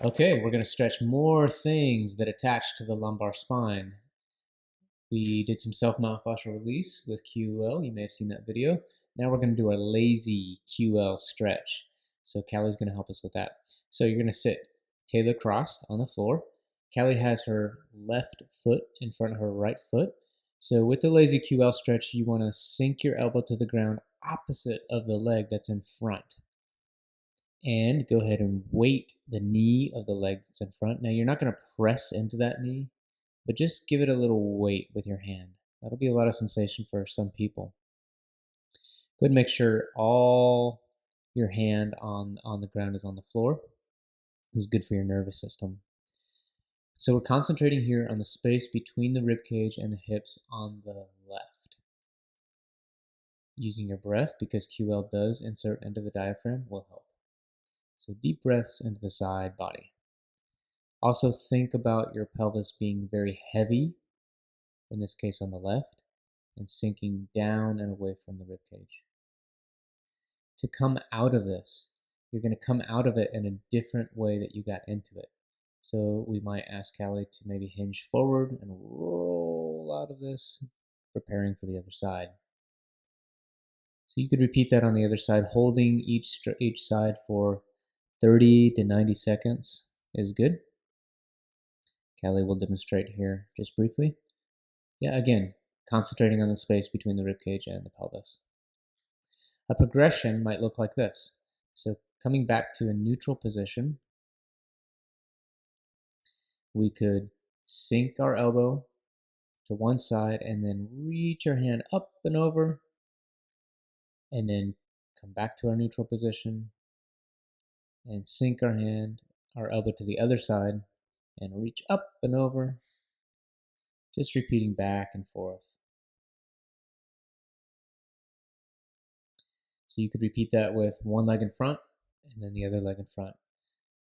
Okay, we're going to stretch more things that attach to the lumbar spine. We did some self-myofascial release with QL. You may have seen that video. Now we're going to do our lazy QL stretch. So Callie's going to help us with that. So you're going to sit tailor crossed on the floor. Callie has her left foot in front of her right foot. So with the lazy QL stretch, you want to sink your elbow to the ground opposite of the leg that's in front. And go ahead and weight the knee of the leg that's in front. Now you're not going to press into that knee, but just give it a little weight with your hand. That'll be a lot of sensation for some people. Go ahead and make sure all your hand on the ground is on the floor. This is good for your nervous system. So we're concentrating here on the space between the rib cage and the hips on the left. Using your breath, because QL does insert into the diaphragm, will help. So deep breaths into the side body. Also think about your pelvis being very heavy, in this case on the left, and sinking down and away from the ribcage. To come out of this, you're going to come out of it in a different way that you got into it. So we might ask Callie to maybe hinge forward and roll out of this, preparing for the other side. So you could repeat that on the other side, holding each side for 30 to 90 seconds is good. Callie will demonstrate here just briefly. Yeah, again, concentrating on the space between the ribcage and the pelvis. A progression might look like this. So coming back to a neutral position, we could sink our elbow to one side and then reach our hand up and over, and then come back to our neutral position and sink our elbow to the other side and reach up and over, just repeating back and forth. So you could repeat that with one leg in front and then the other leg in front.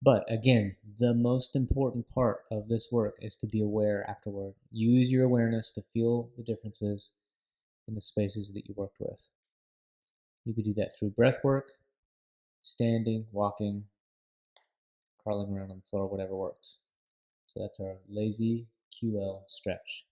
But again, the most important part of this work is to be aware afterward. Use your awareness to feel the differences in the spaces that you worked with. You could do that through breath work, standing, walking, crawling around on the floor, whatever works. So that's our lazy QL stretch.